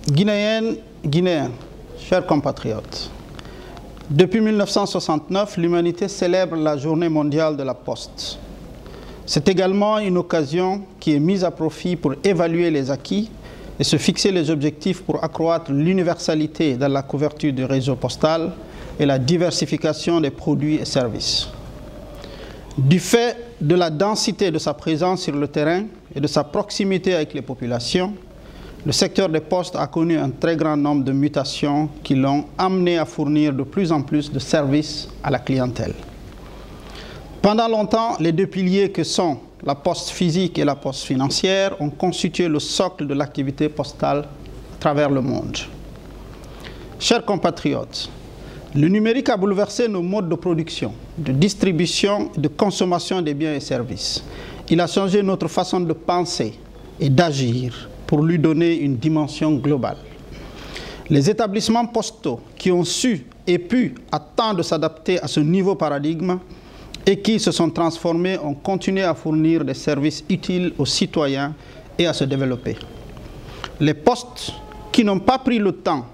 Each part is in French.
Guinéennes, Guinéens, chers compatriotes, depuis 1969, l'humanité célèbre la Journée mondiale de la Poste. C'est également une occasion qui est mise à profit pour évaluer les acquis et se fixer les objectifs pour accroître l'universalité dans la couverture du réseau postal et la diversification des produits et services. Du fait de la densité de sa présence sur le terrain et de sa proximité avec les populations, le secteur des postes a connu un très grand nombre de mutations qui l'ont amené à fournir de plus en plus de services à la clientèle. Pendant longtemps, les deux piliers que sont la poste physique et la poste financière ont constitué le socle de l'activité postale à travers le monde. Chers compatriotes, le numérique a bouleversé nos modes de production, de distribution et de consommation des biens et services. Il a changé notre façon de penser et d'agir pour lui donner une dimension globale. Les établissements postaux qui ont su et pu attendre de s'adapter à ce nouveau paradigme et qui se sont transformés ont continué à fournir des services utiles aux citoyens et à se développer. Les postes qui n'ont pas pris le temps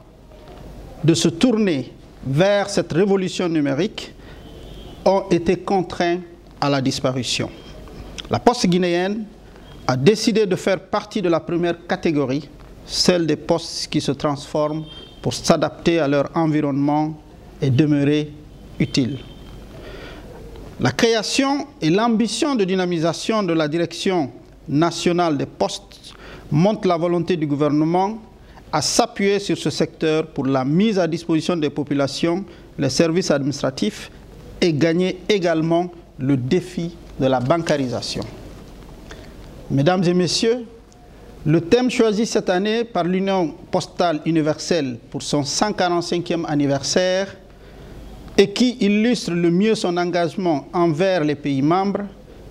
de se tourner vers cette révolution numérique ont été contraints à la disparition. La Poste guinéenne a décidé de faire partie de la première catégorie, celle des postes qui se transforment pour s'adapter à leur environnement et demeurer utiles. La création et l'ambition de dynamisation de la Direction nationale des postes montrent la volonté du gouvernement à s'appuyer sur ce secteur pour la mise à disposition des populations, les services administratifs et gagner également le défi de la bancarisation. Mesdames et messieurs, le thème choisi cette année par l'Union postale universelle pour son 145e anniversaire et qui illustre le mieux son engagement envers les pays membres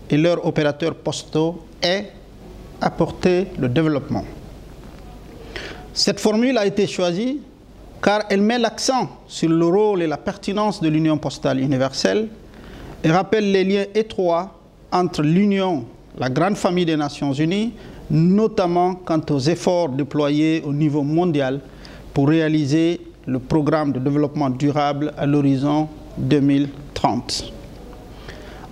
et leurs opérateurs postaux est « Apporter le développement ». Cette formule a été choisie car elle met l'accent sur le rôle et la pertinence de l'Union postale universelle et rappelle les liens étroits entre l'Union, la grande famille des Nations Unies, notamment quant aux efforts déployés au niveau mondial pour réaliser le programme de développement durable à l'horizon 2030.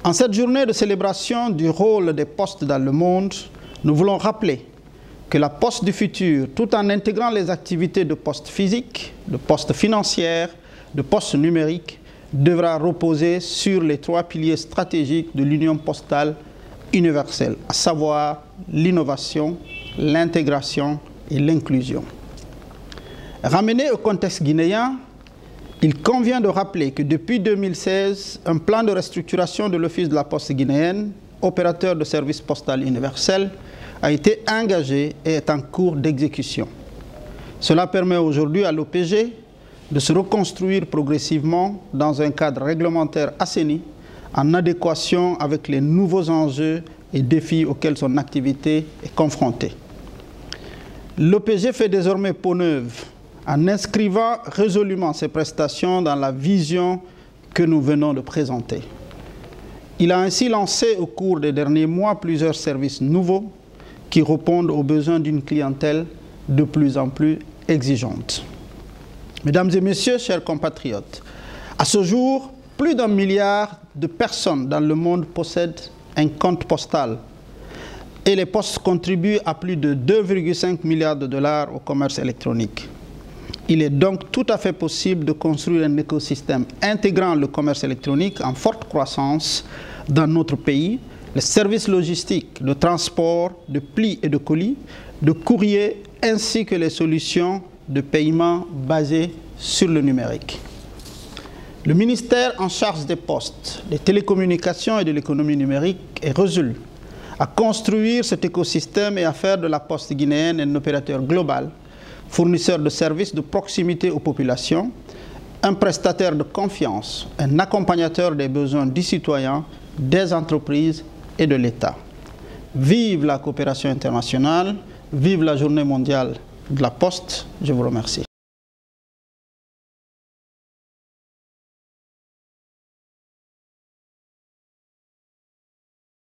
En cette journée de célébration du rôle des postes dans le monde, nous voulons rappeler que la poste du futur, tout en intégrant les activités de poste physique, de poste financière, de poste numérique, devra reposer sur les trois piliers stratégiques de l'Union postale universelle, à savoir l'innovation, l'intégration et l'inclusion. Ramené au contexte guinéen, il convient de rappeler que depuis 2016, un plan de restructuration de l'Office de la Poste guinéenne, opérateur de service postal universel, a été engagé et est en cours d'exécution. Cela permet aujourd'hui à l'OPG de se reconstruire progressivement dans un cadre réglementaire assaini, en adéquation avec les nouveaux enjeux et défis auxquels son activité est confrontée. L'OPG fait désormais peau neuve en inscrivant résolument ses prestations dans la vision que nous venons de présenter. Il a ainsi lancé au cours des derniers mois plusieurs services nouveaux qui répondent aux besoins d'une clientèle de plus en plus exigeante. Mesdames et messieurs, chers compatriotes, à ce jour, plus d'1 milliard de personnes dans le monde possèdent un compte postal et les postes contribuent à plus de 2,5 milliards de dollars au commerce électronique. Il est donc tout à fait possible de construire un écosystème intégrant le commerce électronique en forte croissance dans notre pays, les services logistiques, de transport, de plis et de colis, de courrier, ainsi que les solutions de paiement basées sur le numérique. Le ministère en charge des postes, des télécommunications et de l'économie numérique est résolu à construire cet écosystème et à faire de la Poste guinéenne un opérateur global, fournisseur de services de proximité aux populations, un prestataire de confiance, un accompagnateur des besoins des citoyens, des entreprises et de l'État. Vive la coopération internationale, vive la Journée mondiale de la Poste. Je vous remercie.